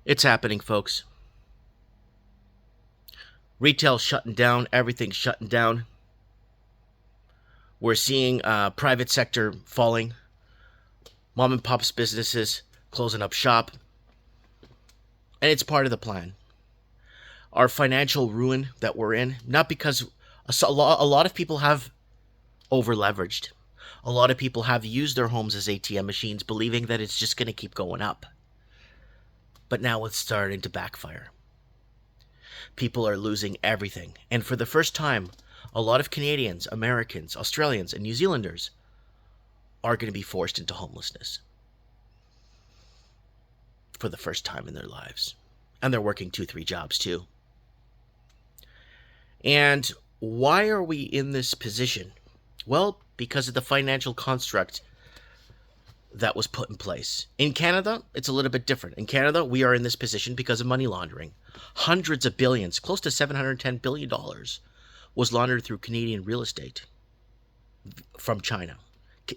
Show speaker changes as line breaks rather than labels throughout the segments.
It's happening, folks. Retail shutting down. Everything's shutting down. We're seeing private sector falling. Mom and pop's businesses closing up shop. And it's part of the plan. Our financial ruin that we're in, not because a lot of people have over-leveraged. A lot of people have used their homes as ATM machines, believing that it's just going to keep going up. But now it's starting to backfire. People are losing everything. And for the first time, a lot of Canadians, Americans, Australians, and New Zealanders are going to be forced into homelessness. For the first time in their lives. And they're working 2-3 jobs too. And why are we in this position? Well, because of the financial construct that was put in place. In Canada, it's a little bit different. In Canada, we are in this position because of money laundering. Hundreds of billions, close to $710 billion, was laundered through Canadian real estate from China.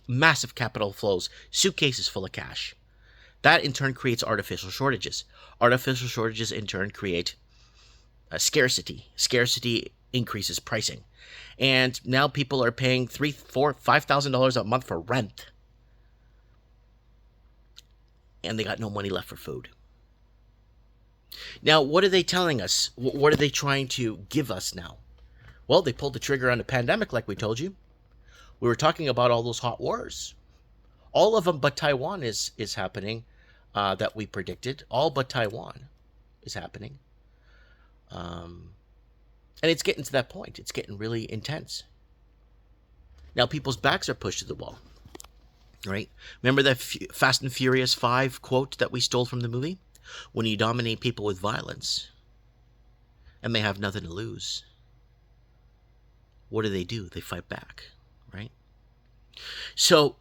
Massive capital flows, suitcases full of cash. That in turn creates artificial shortages. Artificial shortages in turn create scarcity. Scarcity increases pricing. And now people are paying $3,000, $4,000, $5,000 a month for rent. And they got no money left for food. Now, what are they telling us? What are they trying to give us now? Well, they pulled the trigger on the pandemic, like we told you. We were talking about all those hot wars. All of them but Taiwan is happening that we predicted. All but Taiwan is happening. And it's getting to that point. It's getting really intense. Now, people's backs are pushed to the wall. Right? Remember that Fast and Furious 5 quote that we stole from the movie? When you dominate people with violence and they have nothing to lose, what do? They fight back, right? So,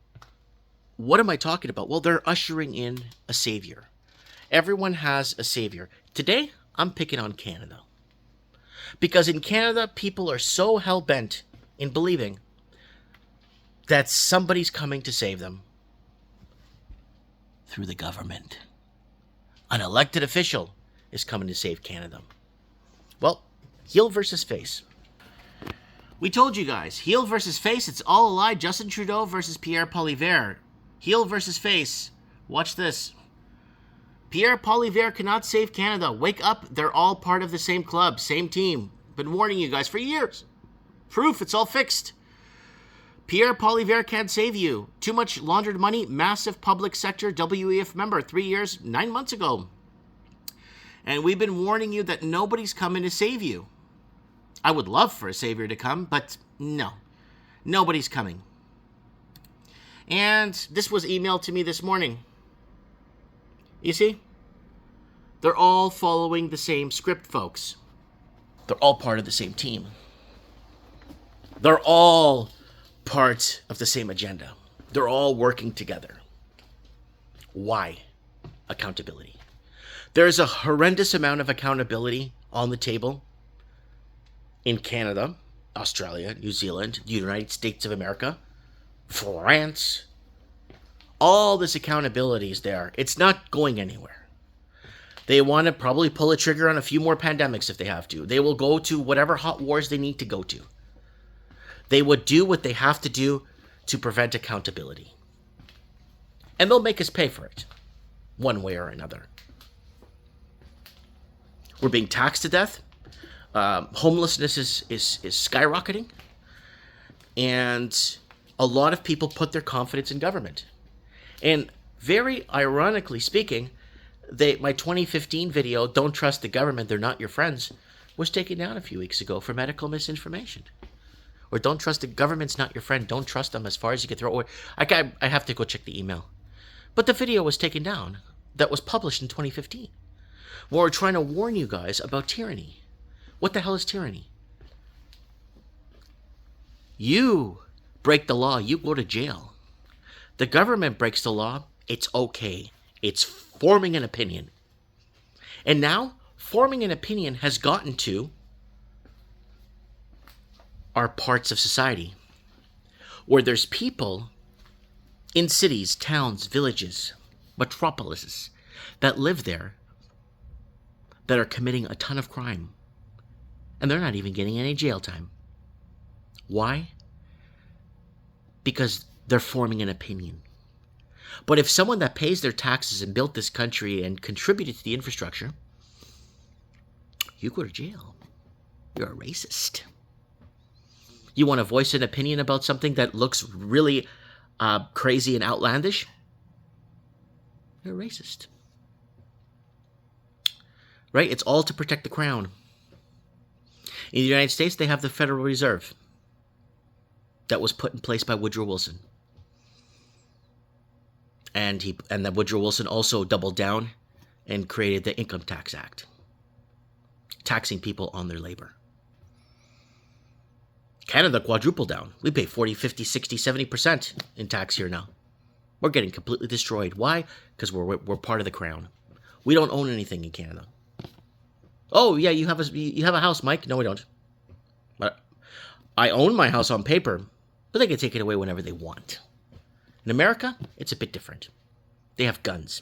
what am I talking about? Well, they're ushering in a savior. Everyone has a savior. Today, I'm picking on Canada. Because in Canada, people are so hell-bent in believing that somebody's coming to save them through the government. An elected official is coming to save Canada. Well, heel versus face. We told you guys, heel versus face, it's all a lie. Justin Trudeau versus Pierre Poilievre. Heel versus face. Watch this. Pierre Poilievre cannot save Canada. Wake up, they're all part of the same club, same team. Been warning you guys for years. Proof, it's all fixed. Pierre Poilievre can't save you. Too much laundered money, massive public sector WEF member 3 years, 9 months ago. And we've been warning you that nobody's coming to save you. I would love for a savior to come, but no. Nobody's coming. And this was emailed to me this morning. You see? They're all following the same script, folks. They're all part of the same team. They're all part of the same agenda. They're all working together. Why? Accountability. There's a horrendous amount of accountability on the table in Canada, Australia, New Zealand, the United States of America, France. All this accountability is there. It's not going anywhere. They want to probably pull a trigger on a few more pandemics if they have to. They will go to whatever hot wars they need to go to. They would do what they have to do to prevent accountability. And they'll make us pay for it, one way or another. We're being taxed to death. Homelessness is skyrocketing. And a lot of people put their confidence in government. And very ironically speaking, my 2015 video, Don't Trust the Government, They're Not Your Friends, was taken down a few weeks ago for medical misinformation. Or don't trust the government's not your friend. Don't trust them as far as you can throw. Or I have to go check the email. But the video was taken down that was published in 2015. Where we're trying to warn you guys about tyranny. What the hell is tyranny? You break the law, you go to jail. The government breaks the law, it's okay. It's forming an opinion. And now, forming an opinion has gotten to are parts of society where there's people in cities, towns, villages, metropolises that live there that are committing a ton of crime. And they're not even getting any jail time. Why? Because they're forming an opinion. But if someone that pays their taxes and built this country and contributed to the infrastructure, you go to jail. You're a racist. You want to voice an opinion about something that looks really crazy and outlandish? You're a racist. Right? It's all to protect the crown. In the United States, they have the Federal Reserve that was put in place by Woodrow Wilson. And that Woodrow Wilson also doubled down and created the Income Tax Act, taxing people on their labor. Canada quadrupled down. We pay 40, 50, 60, 70% in tax here now. We're getting completely destroyed. Why? Because we're part of the crown. We don't own anything in Canada. Oh, yeah, you have a house, Mike? No, we don't. But I own my house on paper, but they can take it away whenever they want. In America, it's a bit different. They have guns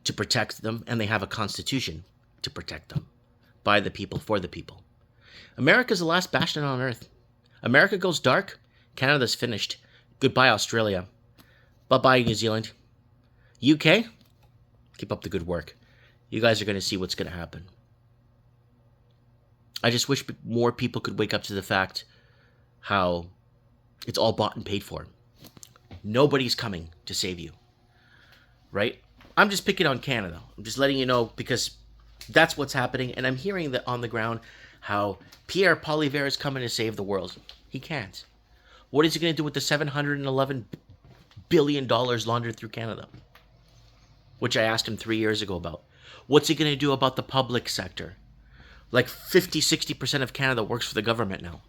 to protect them, and they have a constitution to protect them. By the people, for the people. America's the last bastion on earth. America goes dark, Canada's finished. Goodbye, Australia. Bye-bye, New Zealand. UK, keep up the good work. You guys are going to see what's going to happen. I just wish more people could wake up to the fact how it's all bought and paid for. Nobody's coming to save you. Right? I'm just picking on Canada. I'm just letting you know because that's what's happening. And I'm hearing that on the ground how Pierre Poilievre is coming to save the world. He can't. What is he going to do with the $711 billion laundered through Canada? Which I asked him 3 years ago about. What's he going to do about the public sector? Like 50, 60% of Canada works for the government now.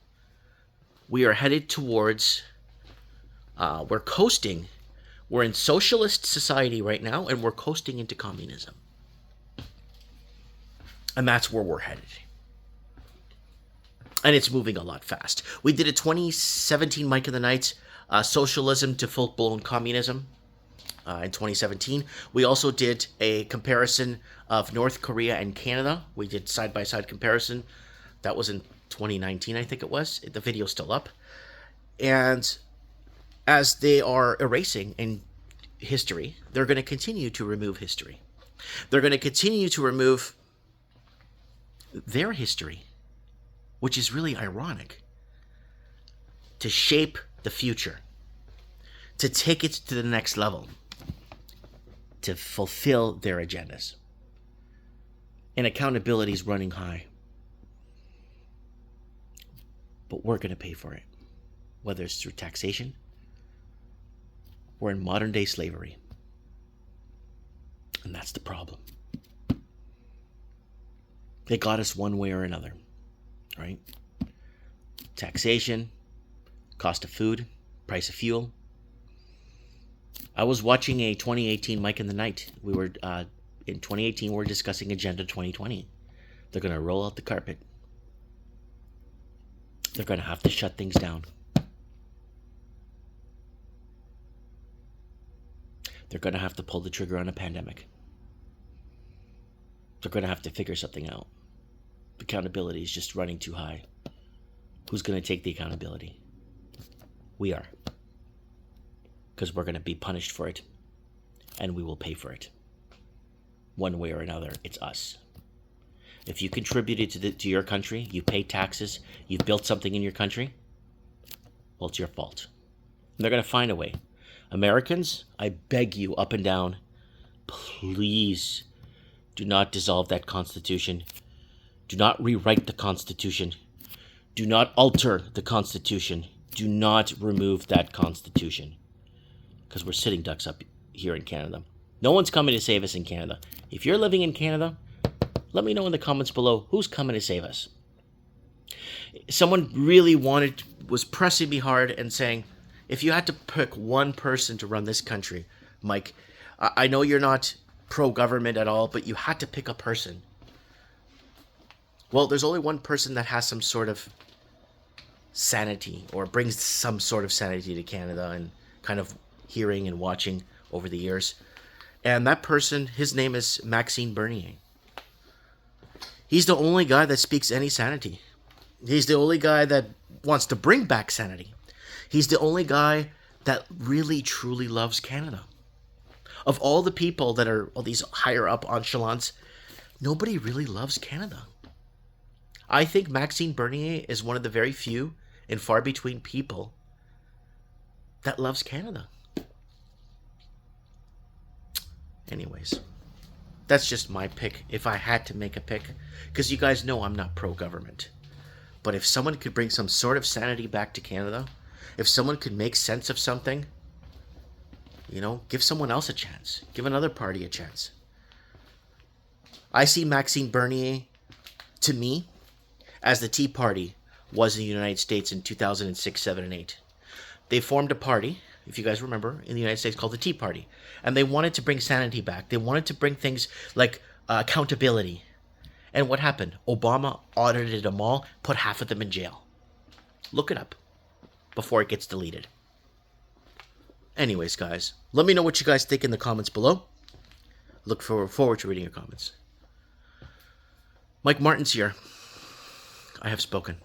We are headed towards, we're coasting. We're in socialist society right now, and we're coasting into communism. And that's where we're headed. And it's moving a lot fast. We did a 2017 Mike in the Night, Socialism to Full-Blown Communism in 2017. We also did a comparison of North Korea and Canada. We did side-by-side comparison. That was in 2019, I think it was. The video's still up. And as they are erasing in history, they're going to continue to remove history. They're going to continue to remove their history, which is really ironic, to shape the future, to take it to the next level, to fulfill their agendas. And accountability is running high. But we're going to pay for it, whether it's through taxation. We're in modern day slavery. And that's the problem. They got us one way or another, right? Taxation, cost of food, price of fuel. I was watching a 2018 Mike in the Night. We were, in 2018, we were discussing Agenda 2020. They're going to roll out the carpet. They're going to have to shut things down. They're going to have to pull the trigger on a pandemic. They're going to have to figure something out. Accountability is just running too high. Who's going to take the accountability? We are. Because we're going to be punished for it. And we will pay for it. One way or another, it's us. If you contributed to your country, you pay taxes, you've built something in your country, well, it's your fault. And they're going to find a way. Americans, I beg you up and down, please do not dissolve that Constitution. Do not rewrite the Constitution. Do not alter the Constitution. Do not remove that Constitution. Because we're sitting ducks up here in Canada. No one's coming to save us in Canada. If you're living in Canada, let me know in the comments below who's coming to save us. Someone really was pressing me hard and saying, if you had to pick one person to run this country, Mike, I know you're not pro-government at all, but you had to pick a person. Well, there's only one person that has some sort of sanity or brings some sort of sanity to Canada and kind of hearing and watching over the years. And that person, his name is Maxime Bernier. He's the only guy that speaks any sanity. He's the only guy that wants to bring back sanity. He's the only guy that really, truly loves Canada. Of all the people that are all these higher up echelons, nobody really loves Canada. I think Maxime Bernier is one of the very few and far between people that loves Canada. Anyways, that's just my pick if I had to make a pick. Because you guys know I'm not pro-government. But if someone could bring some sort of sanity back to Canada, if someone could make sense of something, you know, give someone else a chance. Give another party a chance. I see Maxime Bernier, to me, as the Tea Party was in the United States in 2006, 7, and 8. They formed a party, if you guys remember, in the United States called the Tea Party. And they wanted to bring sanity back. They wanted to bring things like accountability. And what happened? Obama audited them all, put half of them in jail. Look it up before it gets deleted. Anyways, guys, let me know what you guys think in the comments below. Look forward to reading your comments. Mike Martin's here. I have spoken.